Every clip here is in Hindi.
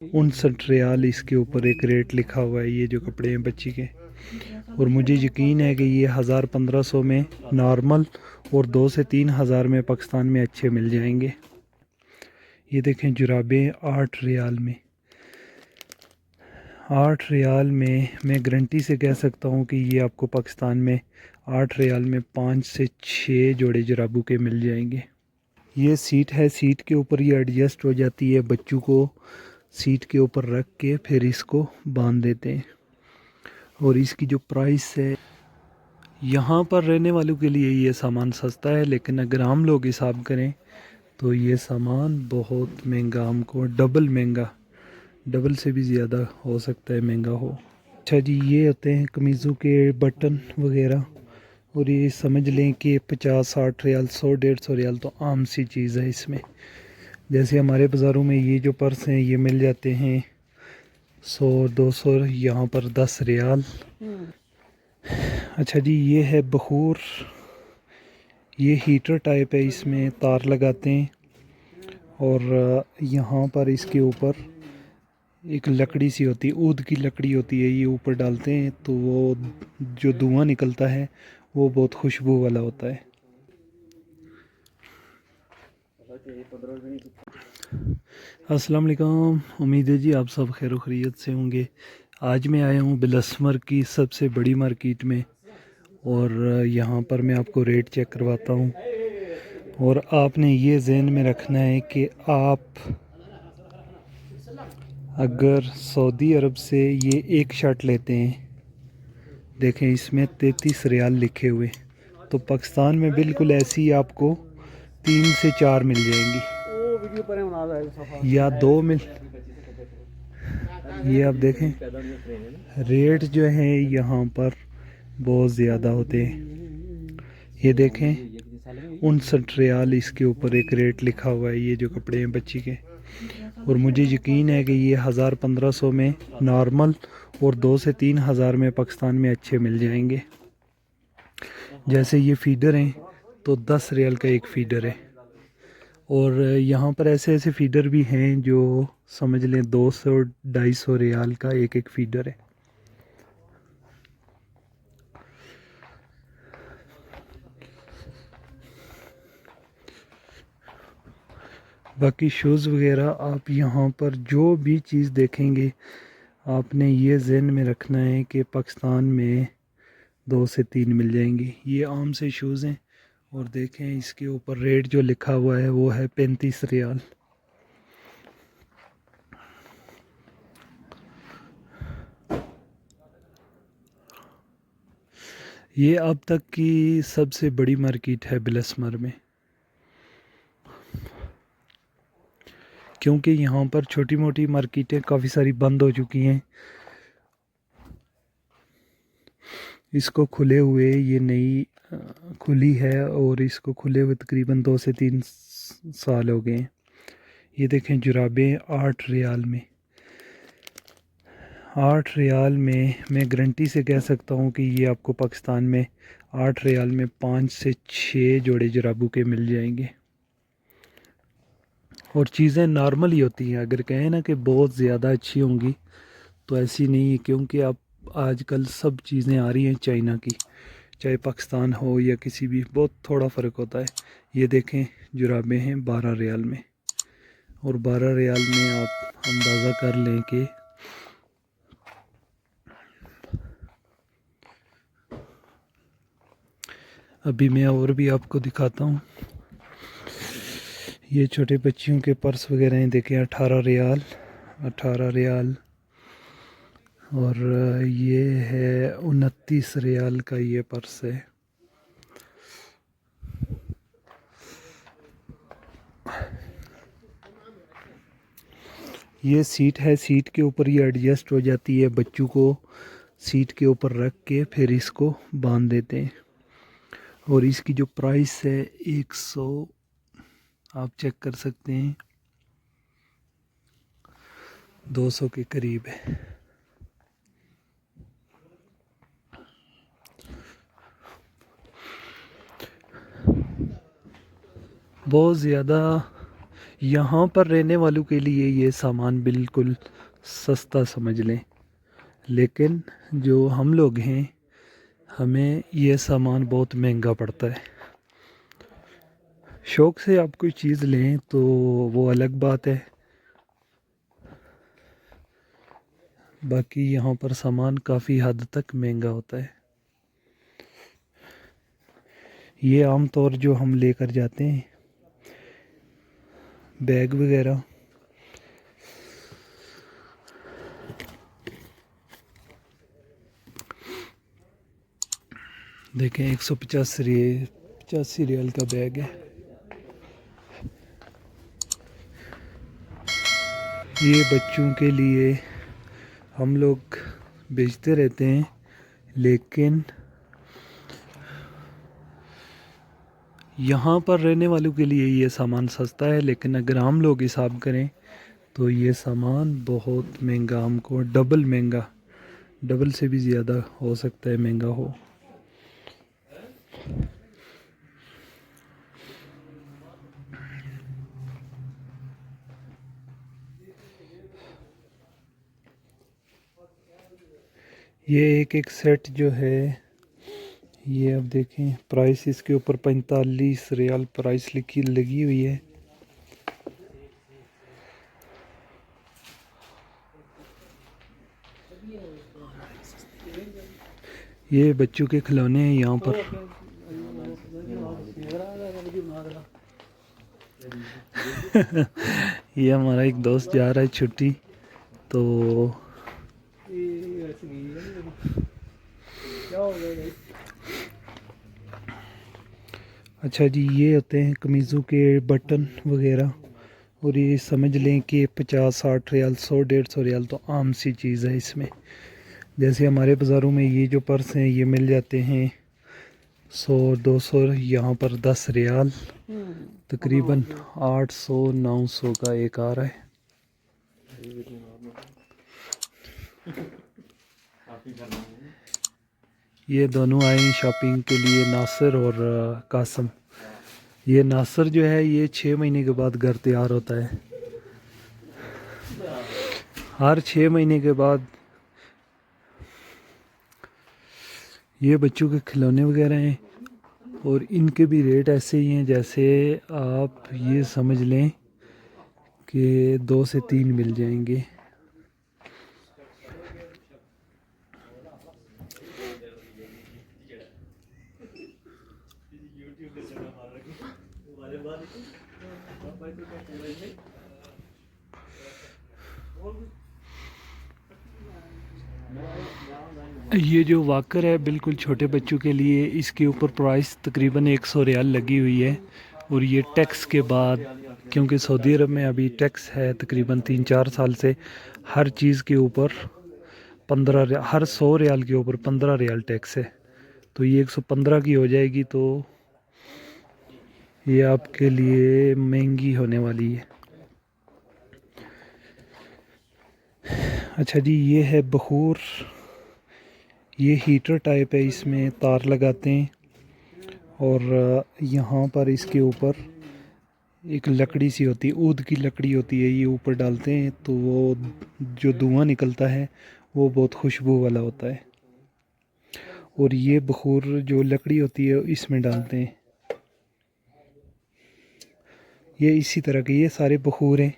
59 रियाल इसके ऊपर एक रेट लिखा हुआ है। ये जो कपड़े हैं बच्ची के, और मुझे यकीन है कि ये 1000-1500 में नॉर्मल और 2 से 3 हज़ार में पाकिस्तान में अच्छे मिल जाएंगे। ये देखें जुराबें 8 रियाल में। 8 रियाल में मैं गारंटी से कह सकता हूँ कि ये आपको पाकिस्तान में 8 रियाल में 5 से 6 जोड़े जुराबों के मिल जाएंगे। ये सीट है, सीट के ऊपर ये एडजस्ट हो जाती है। बच्चों को सीट के ऊपर रख के फिर इसको बांध देते हैं। और इसकी जो प्राइस है, यहाँ पर रहने वालों के लिए ये सामान सस्ता है, लेकिन अगर हम लोग हिसाब करें तो ये सामान बहुत महंगा, हमको डबल महंगा, डबल से भी ज़्यादा हो सकता है महंगा हो। अच्छा जी, ये होते हैं कमीज़ों के बटन वगैरह, और ये समझ लें कि 50-60 रियाल, 100-150 रियाल तो आम सी चीज़ है इसमें। जैसे हमारे बाज़ारों में ये जो पर्स हैं ये मिल जाते हैं 100-200, यहाँ पर 10 रियाल। अच्छा जी, ये है बखूर। ये हीटर टाइप है, इसमें तार लगाते हैं और यहाँ पर इसके ऊपर एक लकड़ी सी होती है, ऊद की लकड़ी होती है, ये ऊपर डालते हैं तो वो जो धुआं निकलता है वो बहुत खुशबू वाला होता है। अस्सलाम वालेकुम, उम्मीद है जी आप सब खैर खैरियत से होंगे। आज मैं आया हूँ बिलस्मर की सबसे बड़ी मार्केट में, और यहाँ पर मैं आपको रेट चेक करवाता हूँ। और आपने ये जहन में रखना है कि आप अगर सऊदी अरब से ये एक शर्ट लेते हैं, देखें इसमें 33 रियाल लिखे हुए, तो पाकिस्तान में बिल्कुल ऐसी आपको 3 से 4 मिल जाएंगी, या 2 मिल। ये आप देखें रेट जो है यहाँ पर बहुत ज़्यादा होते हैं। ये देखें 59 रियाल इसके ऊपर एक रेट लिखा हुआ है। ये जो कपड़े हैं बच्ची के, और मुझे यकीन है कि ये 1000-1500 में नॉर्मल और 2 से 3 हज़ार में पाकिस्तान में अच्छे मिल जाएंगे। जैसे ये फीडर हैं तो 10 रियाल का एक फ़ीडर है, और यहाँ पर ऐसे ऐसे फ़ीडर भी हैं जो समझ लें 200-250 रियाल का एक एक फ़ीडर है। बाकी शूज़ वगैरह आप यहाँ पर जो भी चीज़ देखेंगे, आपने ये जहन में रखना है कि पाकिस्तान में 2 से 3 मिल जाएंगी। ये आम से शूज़ हैं, और देखें इसके ऊपर रेट जो लिखा हुआ है वो है 35 रियाल। ये अब तक की सबसे बड़ी मार्केट है बिलस्मर में, क्योंकि यहाँ पर छोटी मोटी मार्केटें काफ़ी सारी बंद हो चुकी हैं। इसको खुले हुए ये नई खुली है, और इसको खुले हुए तकरीबन 2 से 3 साल हो गए हैं। ये देखें जुराबें 8 रियाल में। 8 रियाल में मैं गारंटी से कह सकता हूँ कि ये आपको पाकिस्तान में 8 रियाल में 5 से 6 जोड़े जुराबों के मिल जाएंगे। और चीज़ें नॉर्मल ही होती हैं। अगर कहें ना कि बहुत ज़्यादा अच्छी होंगी तो ऐसी नहीं है, क्योंकि अब आजकल सब चीज़ें आ रही हैं चाइना की, चाहे पाकिस्तान हो या किसी भी, बहुत थोड़ा फ़र्क होता है। ये देखें जुराबें हैं 12 रियाल में, और 12 रियाल में आप अंदाज़ा कर लें कि अभी मैं और भी आपको दिखाता हूँ। ये छोटे बच्चियों के पर्स वगैरह हैं, देखें 18 रियाल, 18 रियाल। और ये है 29 रियाल का ये पर्स है। ये सीट है, सीट के ऊपर ये एडजस्ट हो जाती है। बच्चों को सीट के ऊपर रख के फिर इसको बांध देते हैं। और इसकी जो प्राइस है 100, आप चेक कर सकते हैं, 200 के करीब है। बहुत ज़्यादा यहाँ पर रहने वालों के लिए ये सामान बिल्कुल सस्ता समझ लें, लेकिन जो हम लोग हैं हमें ये सामान बहुत महंगा पड़ता है। शौक़ से आप कोई चीज़ लें तो वो अलग बात है, बाकी यहाँ पर सामान काफ़ी हद तक महंगा होता है। ये आम तौर जो हम लेकर जाते हैं बैग वगैरह, देखें 185 रियाल का बैग है। ये बच्चों के लिए हम लोग बेचते रहते हैं, लेकिन यहाँ पर रहने वालों के लिए ये सामान सस्ता है, लेकिन अगर हम लोग हिसाब करें तो ये सामान बहुत महंगा, हमको डबल महंगा, डबल से भी ज़्यादा हो सकता है महंगा हो। ये एक सेट जो है, ये अब देखें प्राइस इसके ऊपर 45 रियाल प्राइस लगी हुई है। ये बच्चों के खिलौने हैं यहाँ पर। ये हमारा एक दोस्त जा रहा है छुट्टी, तो अच्छा जी, ये होते हैं कमीज़ों के बटन वगैरह, और ये समझ लें कि 50-60 रियाल, 100-150 रियाल तो आम सी चीज़ है इसमें। जैसे हमारे बाज़ारों में ये जो पर्स हैं ये मिल जाते हैं 100-200, यहाँ पर 10 रियाल, तकरीबन 800-900 का एक आ रहा है। ये दोनों आए शॉपिंग के लिए, नासिर और कासम। ये नासिर जो है ये 6 महीने के बाद घर तैयार होता है, हर 6 महीने के बाद। ये बच्चों के खिलौने वगैरह हैं, और इनके भी रेट ऐसे ही हैं जैसे आप ये समझ लें कि 2 से 3 मिल जाएंगे। ये जो वाकर है बिल्कुल छोटे बच्चों के लिए, इसके ऊपर प्राइस तकरीबन 100 रियाल लगी हुई है, और ये टैक्स के बाद, क्योंकि सऊदी अरब में अभी टैक्स है तकरीबन 3-4 साल से, हर चीज़ के ऊपर 15, हर 100 रियाल के ऊपर 15 रियाल टैक्स है, तो ये 115 की हो जाएगी, तो ये आपके लिए महंगी होने वाली है। अच्छा जी, ये है बखूर, ये हीटर टाइप है, इसमें तार लगाते हैं, और यहाँ पर इसके ऊपर एक लकड़ी सी होती है, ऊद की लकड़ी होती है, ये ऊपर डालते हैं तो वो जो धुआं निकलता है वो बहुत खुशबू वाला होता है, और ये बखूर जो लकड़ी होती है इसमें डालते हैं। ये इसी तरह के ये सारे बखूर हैं।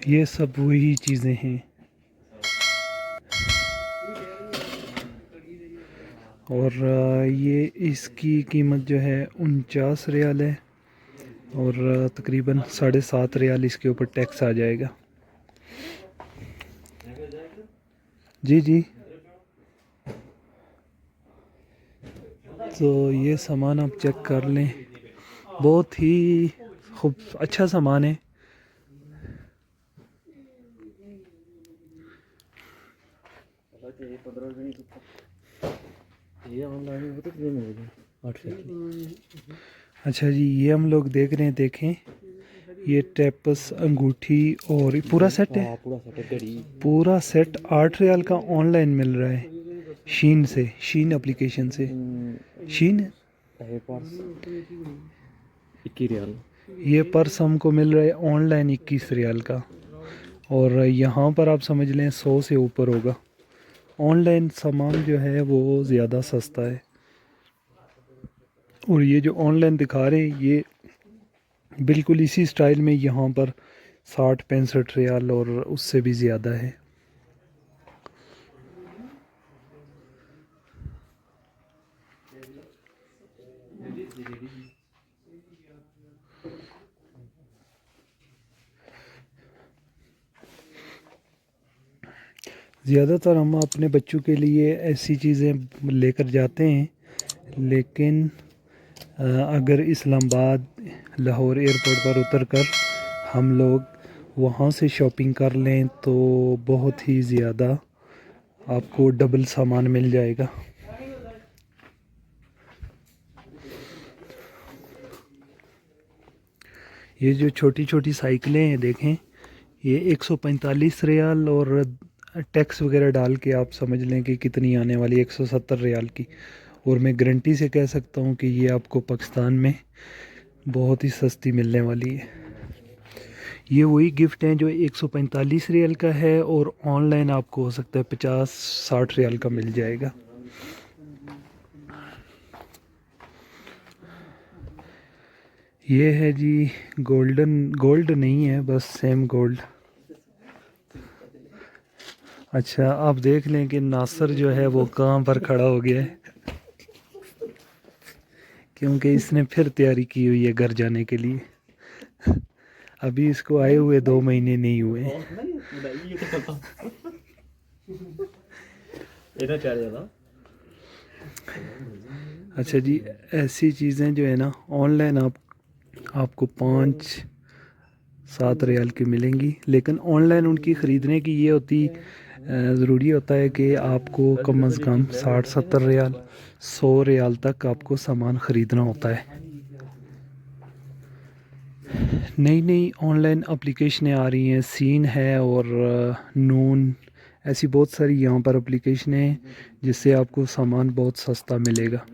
ये सब वही चीज़ें हैं, और ये इसकी कीमत जो है 49 रियाल है, और तकरीबन 7.5 रियाल इसके ऊपर टैक्स आ जाएगा। जी जी, तो ये सामान आप चेक कर लें, बहुत ही खूब अच्छा सामान है। अच्छा जी, ये हम लोग देख रहे हैं, देखें ये टेपस अंगूठी और पूरा सेट है, पूरा सेट 8 रियाल का ऑनलाइन मिल रहा है। शीन से, शीन एप्लीकेशन से। शीन है पर्स 21 रियाल। ये पर्स हमको मिल रहा है ऑनलाइन 21 रियाल का, और यहाँ पर आप समझ लें 100 से ऊपर होगा। ऑनलाइन सामान जो है वो ज़्यादा सस्ता है, और ये जो ऑनलाइन दिखा रहे हैं ये बिल्कुल इसी स्टाइल में यहाँ पर 60-65 रियाल और उससे भी ज़्यादा है। ज़्यादातर हम अपने बच्चों के लिए ऐसी चीज़ें लेकर जाते हैं, लेकिन अगर इस्लामाबाद लाहौर एयरपोर्ट पर उतरकर हम लोग वहाँ से शॉपिंग कर लें तो बहुत ही ज़्यादा आपको डबल सामान मिल जाएगा। ये जो छोटी छोटी साइकिलें हैं देखें, ये 145 रियाल, और टैक्स वगैरह डाल के आप समझ लें कि कितनी आने वाली, 170 रियाल की। और मैं गारंटी से कह सकता हूँ कि ये आपको पाकिस्तान में बहुत ही सस्ती मिलने वाली है। ये वही गिफ्ट हैं जो 145 रियाल का है, और ऑनलाइन आपको हो सकता है 50-60 रियाल का मिल जाएगा। ये है जी गोल्डन, गोल्ड नहीं है बस सेम गोल्ड। अच्छा आप देख लें कि नासर जो है वो कहाँ पर खड़ा हो गया है, क्योंकि इसने फिर तैयारी की हुई है घर जाने के लिए। अभी इसको आए हुए 2 महीने नहीं हुए। अच्छा जी, ऐसी चीज़ें जो है ना ऑनलाइन आपको 5-7 रियाल की मिलेंगी, लेकिन ऑनलाइन उनकी ख़रीदने की ये होती ज़रूरी होता है कि आपको कम से कम 60-70 रियाल 100 रियाल तक आपको सामान ख़रीदना होता है। नई नई ऑनलाइन एप्लीकेशनें आ रही हैं, सीन है और नून, ऐसी बहुत सारी यहाँ पर एप्लीकेशनें हैं जिससे आपको सामान बहुत सस्ता मिलेगा।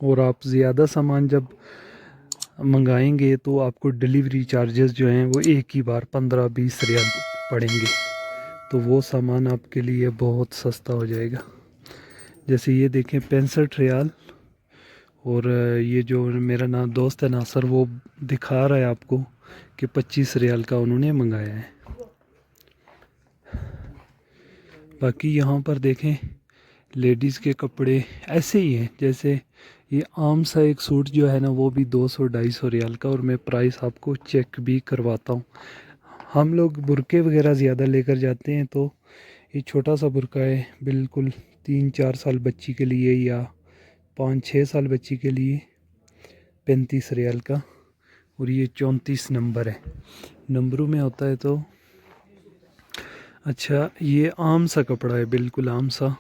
और आप ज़्यादा सामान जब मंगाएंगे तो आपको डिलीवरी चार्जेस जो हैं वो एक ही बार 15-20 रियाल पड़ेंगे, तो वो सामान आपके लिए बहुत सस्ता हो जाएगा। जैसे ये देखें 65 रियाल, और ये जो मेरा दोस्त है नासर वो दिखा रहा है आपको कि 25 रियाल का उन्होंने मंगाया है। बाकी यहाँ पर देखें लेडीज़ के कपड़े ऐसे ही हैं, जैसे ये आम सा एक सूट जो है ना वो भी 200-250 रियाल का, और मैं प्राइस आपको चेक भी करवाता हूँ। हम लोग बुरके वगैरह ज़्यादा लेकर जाते हैं, तो ये छोटा सा बुरका है बिल्कुल 3-4 साल बच्ची के लिए या 5-6 साल बच्ची के लिए 35 रियाल का, और ये 34 नंबर है, नंबरों में होता है तो। अच्छा ये आम सा कपड़ा है, बिल्कुल आम सा,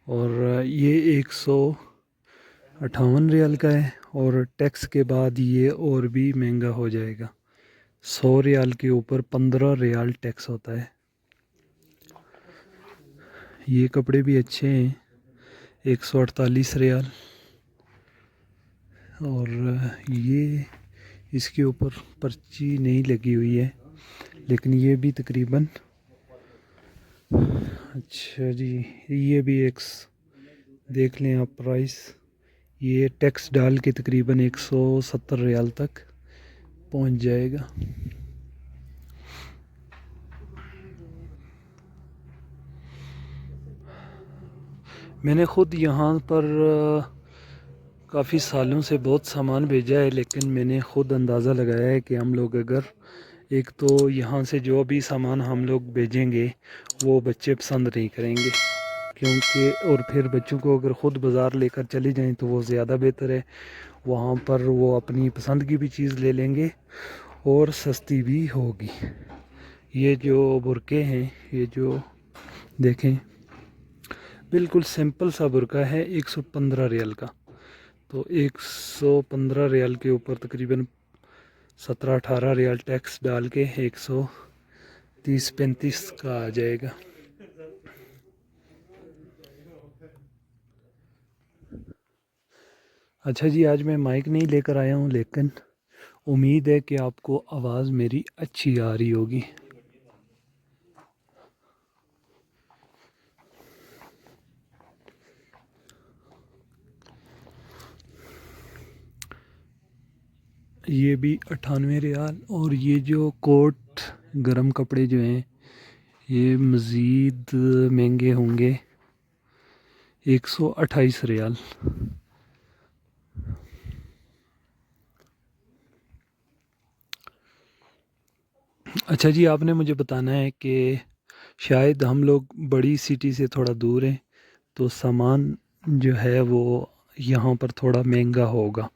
और ये 158 रियाल का है, और टैक्स के बाद ये और भी महंगा हो जाएगा। 100 रियाल के ऊपर 15 रियाल टैक्स होता है। ये कपड़े भी अच्छे हैं, 148 रियाल, और ये इसके ऊपर पर्ची नहीं लगी हुई है, लेकिन ये भी तकरीबन, अच्छा जी ये भी एक देख लें आप प्राइस, ये टैक्स डाल के तकरीबन 170 रियाल तक पहुंच जाएगा। मैंने ख़ुद यहाँ पर काफ़ी सालों से बहुत सामान भेजा है, लेकिन मैंने ख़ुद अंदाज़ा लगाया है कि हम लोग अगर एक तो यहाँ से जो भी सामान हम लोग भेजेंगे वो बच्चे पसंद नहीं करेंगे, क्योंकि और फिर बच्चों को अगर ख़ुद बाज़ार लेकर चले जाएं तो वो ज़्यादा बेहतर है। वहाँ पर वो अपनी पसंद की भी चीज़ ले लेंगे और सस्ती भी होगी। ये जो बुरके हैं, ये जो देखें बिल्कुल सिंपल सा बुरका है 115 रियाल का, तो 115 रियाल के ऊपर तकरीबन 17-18 रियाल टैक्स डाल के 130-135 का आ जाएगा। अच्छा जी, आज मैं माइक नहीं लेकर आया हूँ, लेकिन उम्मीद है कि आपको आवाज़ मेरी अच्छी आ रही होगी। ये भी 98 रियाल। और ये जो कोट गर्म कपड़े जो हैं ये मज़ीद महंगे होंगे, 128 रियाल। अच्छा जी, आपने मुझे बताना है कि शायद हम लोग बड़ी सिटी से थोड़ा दूर हैं, तो सामान जो है वो यहाँ पर थोड़ा महंगा होगा।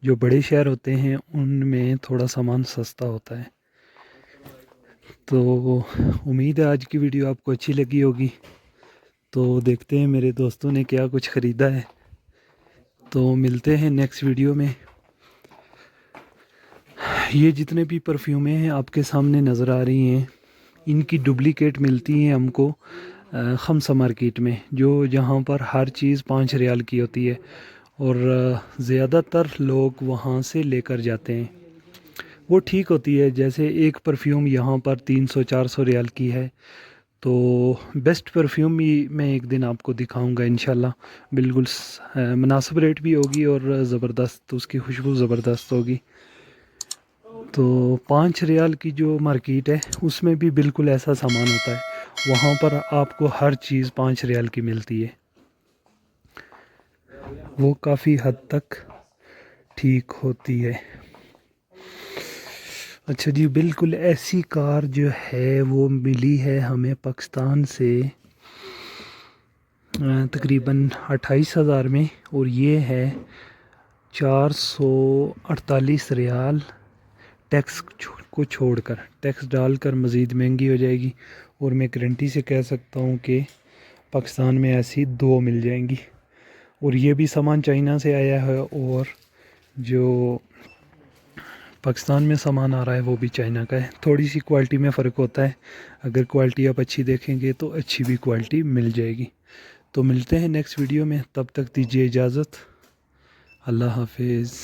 जो बड़े शहर होते हैं उनमें थोड़ा सामान सस्ता होता है। तो उम्मीद है आज की वीडियो आपको अच्छी लगी होगी। तो देखते हैं मेरे दोस्तों ने क्या कुछ ख़रीदा है। तो मिलते हैं नेक्स्ट वीडियो में। ये जितने भी परफ्यूमें हैं आपके सामने नज़र आ रही हैं, इनकी डुप्लीकेट मिलती हैं हमको खमसा मार्केट में, जो जहाँ पर हर चीज़ 5 रियाल की होती है। और ज़्यादातर लोग वहाँ से लेकर जाते हैं। वो ठीक होती है, जैसे एक परफ्यूम यहाँ पर 300-400 रियाल की है। तो बेस्ट परफ्यूम ही मैं एक दिन आपको दिखाऊंगा इंशाल्लाह। बिल्कुल मुनासिब रेट भी होगी और ज़बरदस्त, उसकी खुशबू ज़बरदस्त होगी। तो 5 रियाल की जो मार्केट है उसमें भी बिल्कुल ऐसा सामान होता है। वहाँ पर आपको हर चीज़ 5 रियाल की मिलती है। वो काफ़ी हद तक ठीक होती है। अच्छा जी, बिल्कुल ऐसी कार जो है वो मिली है हमें पाकिस्तान से तकरीबन 28,000 में। और ये है 448 रियाल टैक्स को छोड़कर। टैक्स डालकर मज़ीद महंगी हो जाएगी। और मैं गारंटी से कह सकता हूँ कि पाकिस्तान में ऐसी 2 मिल जाएंगी। और ये भी सामान चाइना से आया है, और जो पाकिस्तान में सामान आ रहा है वो भी चाइना का है। थोड़ी सी क्वालिटी में फ़र्क होता है। अगर क्वालिटी आप अच्छी देखेंगे तो अच्छी भी क्वालिटी मिल जाएगी। तो मिलते हैं नेक्स्ट वीडियो में, तब तक दीजिए इजाज़त। अल्लाह हाफिज़।